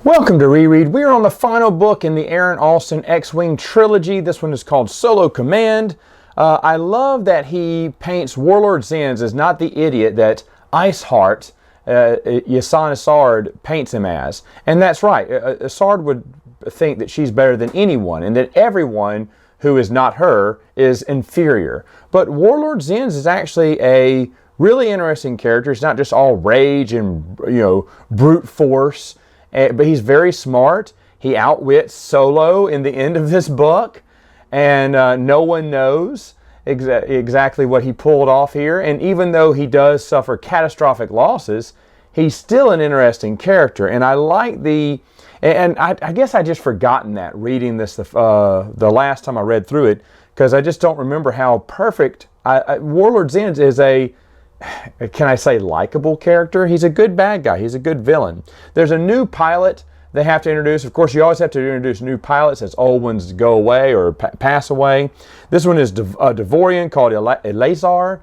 Welcome to Reread. We are on the final book in the Aaron Allston X-Wing trilogy. This one is called Solo Command. I love that he paints Warlord Zinz as not the idiot that Iceheart, Ysanne Isard, paints him as. And that's right. Isard would think that she's better than anyone and that everyone who is not her is inferior. But Warlord Zinz is actually a really interesting character. He's not just all rage and, brute force. But he's very smart. He outwits Solo in the end of this book, and no one knows exactly what he pulled off here. And even though he does suffer catastrophic losses, he's still an interesting character. And I like I guess I just forgotten that reading this the last time I read through it, because I just don't remember how perfect Warlord Zinz is. Can I say likable character? He's a good bad guy. He's a good villain. There's a new pilot they have to introduce. Of course, you always have to introduce new pilots as old ones go away or pass away. This one is a Devorian called Elazar,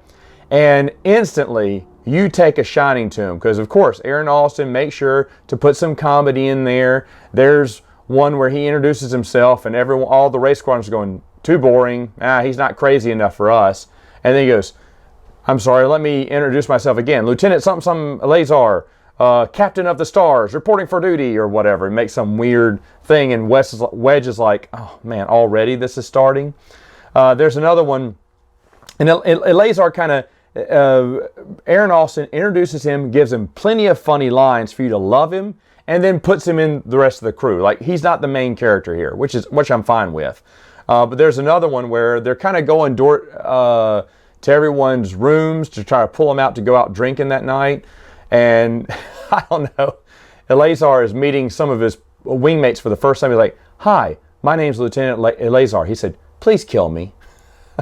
and instantly you take a shining to him because, of course, Aaron Allston makes sure to put some comedy in there. There's one where he introduces himself and all the race squadrons are going, too boring. He's not crazy enough for us. And then he goes, I'm sorry, let me introduce myself again. Lieutenant something Elazar, Captain of the Stars, reporting for duty, or whatever. And make some weird thing, and Wedge is like, oh man, already this is starting? There's another one, and Elazar kind of, Aaron Allston introduces him, gives him plenty of funny lines for you to love him, and then puts him in the rest of the crew. Like, he's not the main character here, which I'm fine with. But there's another one where they're kind of going to everyone's rooms to try to pull them out to go out drinking that night. And I don't know, Elazar is meeting some of his wingmates for the first time. He's like, hi, my name's Lieutenant Elazar. He said, please kill me.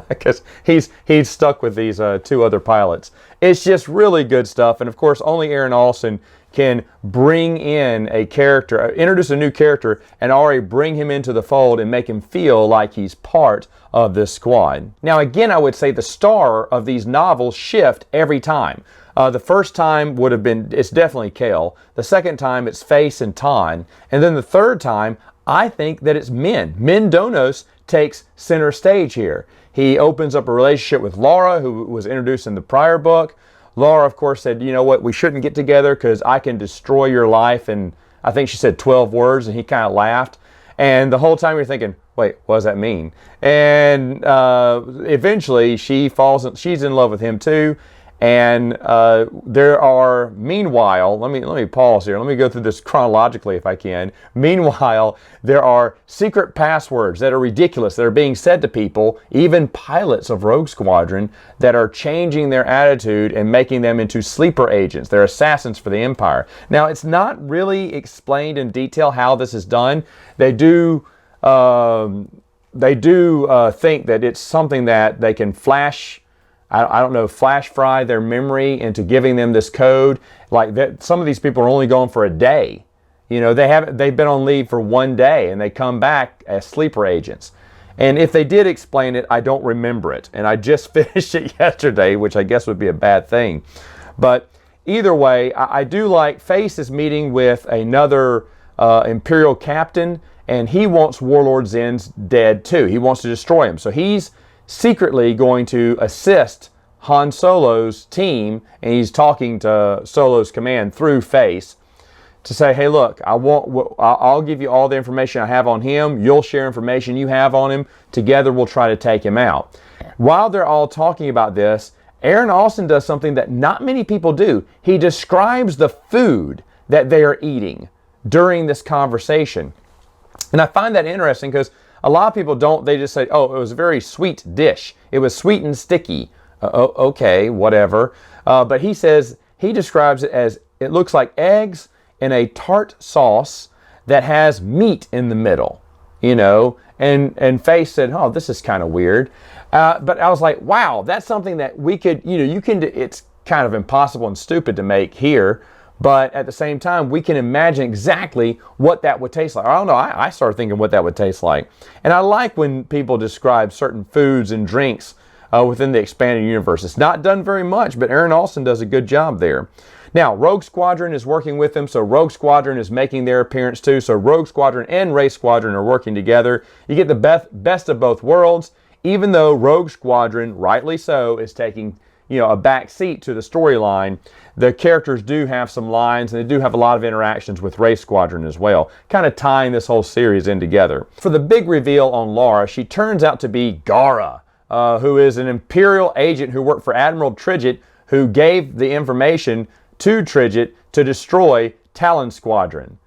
Because he's stuck with these two other pilots. It's just really good stuff. And of course, only Aaron Allston can bring in a character, introduce a new character, and already bring him into the fold and make him feel like he's part of this squad. Now again, I would say the star of these novels shift every time. The first time would have been, it's definitely Kale. The second time, it's Face and Ton. And then the third time, I think that it's Min. Min Donos takes center stage here. He opens up a relationship with Laura, who was introduced in the prior book. Laura, of course, said, you know what, we shouldn't get together because I can destroy your life. And I think she said 12 words, and he kind of laughed. And the whole time you're thinking, wait, what does that mean? And eventually she's in love with him too. And there are, meanwhile, let me pause here. Let me go through this chronologically if I can. Meanwhile, there are secret passwords that are ridiculous, that are being said to people, even pilots of Rogue Squadron, that are changing their attitude and making them into sleeper agents. They're assassins for the Empire. Now, it's not really explained in detail how this is done. They do think that it's something that they can flash fry their memory into giving them this code. Like that, some of these people are only gone for a day. They've been on leave for one day and they come back as sleeper agents. And if they did explain it, I don't remember it. And I just finished it yesterday, which I guess would be a bad thing. But either way, I do like Face is meeting with another Imperial captain, and he wants Warlord Zinz dead too. He wants to destroy him. So he's secretly going to assist Han Solo's team, and he's talking to Solo's command through Face to say, hey, look, I'll give you all the information I have on him. You'll share information you have on him. Together, we'll try to take him out. While they're all talking about this, Aaron Allston does something that not many people do. He describes the food that they are eating during this conversation. And I find that interesting because a lot of people don't. They just say, oh, it was a very sweet dish. It was sweet and sticky. Okay, whatever. But he says, he describes it as, it looks like eggs in a tart sauce that has meat in the middle, and Face said, oh, this is kind of weird. But I was like, wow, that's something that we could, it's kind of impossible and stupid to make here. But at the same time, we can imagine exactly what that would taste like. I don't know, I started thinking what that would taste like. And I like when people describe certain foods and drinks within the expanded universe. It's not done very much, but Aaron Allston does a good job there. Now, Rogue Squadron is working with them, so Rogue Squadron is making their appearance too. So Rogue Squadron and Wraith Squadron are working together. You get the best of both worlds, even though Rogue Squadron, rightly so, is taking a back seat to the storyline. The characters do have some lines, and they do have a lot of interactions with Wraith Squadron as well, kind of tying this whole series in together. For the big reveal on Laura, she turns out to be Gara, who is an Imperial agent who worked for Admiral Tridget, who gave the information to Tridget to destroy Talon Squadron.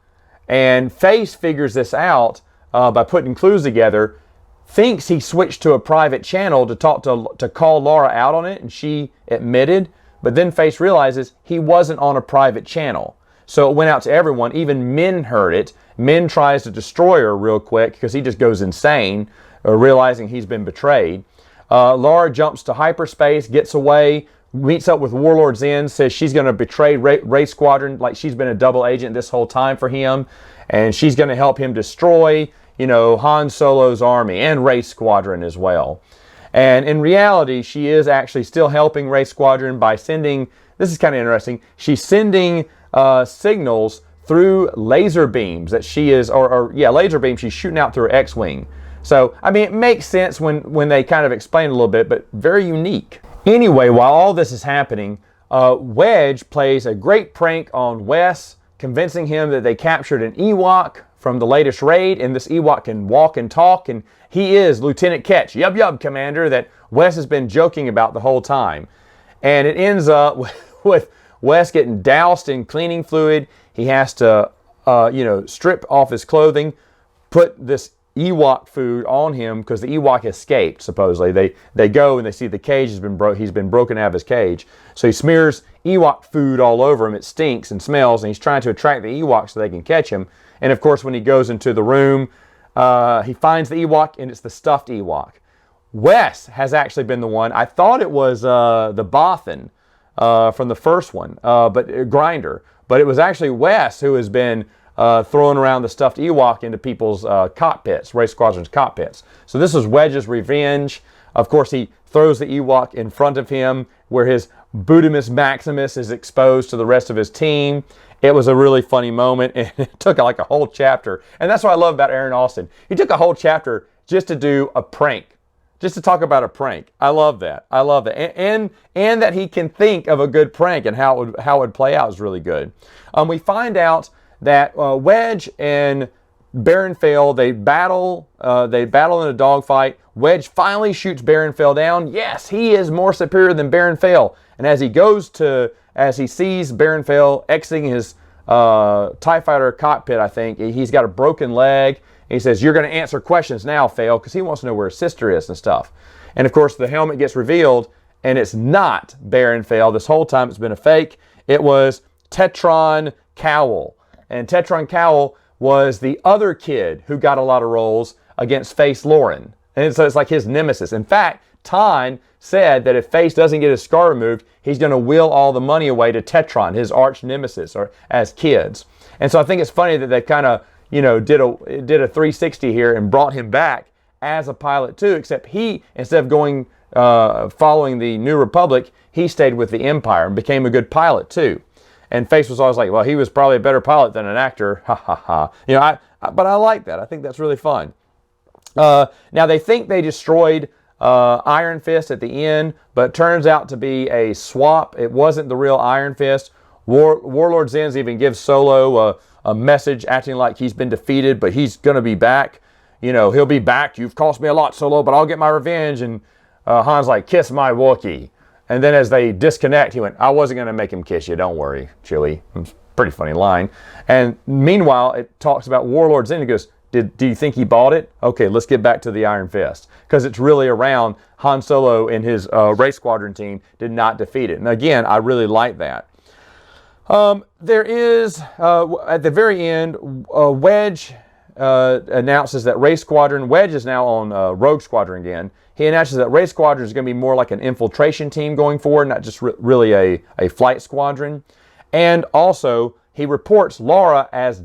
And Face figures this out by putting clues together, thinks he switched to a private channel to call Laura out on it, and she admitted, but then Face realizes he wasn't on a private channel. So it went out to everyone. Even Min heard it. Min tries to destroy her real quick because he just goes insane, realizing he's been betrayed. Laura jumps to hyperspace, gets away, meets up with Warlord Zen, says she's going to betray Wraith Squadron, like she's been a double agent this whole time for him, and she's going to help him destroy, Han Solo's army and Wraith Squadron as well. And in reality, she is actually still helping Wraith Squadron by sending, this is kind of interesting, she's sending signals through laser beams that she is, laser beams she's shooting out through her X-Wing. So, I mean, it makes sense when they kind of explain it a little bit, but very unique. Anyway, while all this is happening, Wedge plays a great prank on Wes, convincing him that they captured an Ewok from the latest raid, and this Ewok can walk and talk, and he is Lieutenant Ketch, yub, Commander, that Wes has been joking about the whole time. And it ends up with Wes getting doused in cleaning fluid. He has to, strip off his clothing, put this Ewok food on him because the Ewok escaped, supposedly. They go and they see the cage has been he's been broken out of his cage. So he smears Ewok food all over him. It stinks and smells, and he's trying to attract the Ewoks so they can catch him. And of course, when he goes into the room, he finds the Ewok, and it's the stuffed Ewok. Wes has actually been the one. I thought it was the Bothan from the first one, but Grinder. But it was actually Wes who has been throwing around the stuffed Ewok into people's cockpits, Wraith Squadron's cockpits. So this is Wedge's revenge. Of course, he throws the Ewok in front of him where his Budimus Maximus is exposed to the rest of his team. It was a really funny moment, and it took like a whole chapter. And that's what I love about Aaron Austin. He took a whole chapter just to do a prank, just to talk about a prank. I love that. I love that. And that he can think of a good prank and how it would play out is really good. We find out that Wedge and Baron Fell, they battle in a dogfight. Wedge finally shoots Baron Fell down. Yes, he is more superior than Baron Fell. And as he sees Baron Fell exiting his TIE Fighter cockpit, I think, he's got a broken leg. He says, "You're going to answer questions now, Fell," because he wants to know where his sister is and stuff. And of course, the helmet gets revealed, and it's not Baron Fell. This whole time it's been a fake. It was Tetron Cowell. And Tetron Cowell was the other kid who got a lot of roles against Face Lauren. And so it's like his nemesis. In fact, Tyne said that if Face doesn't get his scar removed, he's going to will all the money away to Tetron, his arch nemesis, or as kids. And so I think it's funny that they kind of, did a 360 here and brought him back as a pilot too, except he, instead of going following the New Republic, he stayed with the Empire and became a good pilot too. And Face was always like, well, he was probably a better pilot than an actor. Ha ha ha. But I like that. I think that's really fun. Now they think they destroyed Iron Fist at the end, but it turns out to be a swap. It wasn't the real Iron Fist. Warlord Zenz even gives Solo a message acting like he's been defeated, but he's going to be back. He'll be back. You've cost me a lot, Solo, but I'll get my revenge. And Han's like, "Kiss my Wookiee." And then as they disconnect, he went, "I wasn't going to make him kiss you. Don't worry, Chewie." Pretty funny line. And meanwhile, it talks about Warlord Zen. He goes, do you think he bought it? Okay, let's get back to the Iron Fist. Because it's really around Han Solo and his Wraith Squadron team did not defeat it. And again, I really like that. There is, at the very end, Wedge announces that Wraith Squadron, Wedge is now on Rogue Squadron again. He announces that Wraith Squadron is going to be more like an infiltration team going forward, not just really a flight squadron. And also, he reports Laura as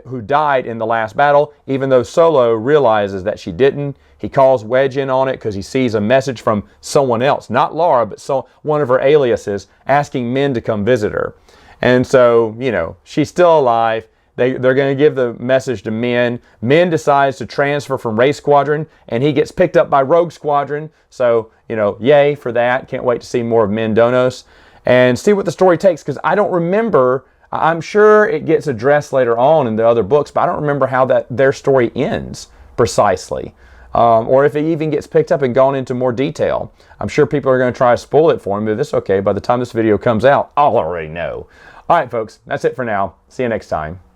who died in the last battle, even though Solo realizes that she didn't. He calls Wedge in on it because he sees a message from someone else, not Laura, but one of her aliases, asking men to come visit her. And so, you know, she's still alive. They're going to give the message to Min. Min decides to transfer from Wraith Squadron, and he gets picked up by Rogue Squadron. So, you know, yay for that. Can't wait to see more of Min Donos and see what the story takes, because I don't remember. I'm sure it gets addressed later on in the other books, but I don't remember how their story ends precisely. Or if it even gets picked up and gone into more detail. I'm sure people are going to try to spoil it for me, but that's okay. By the time this video comes out, I'll already know. All right, folks, that's it for now. See you next time.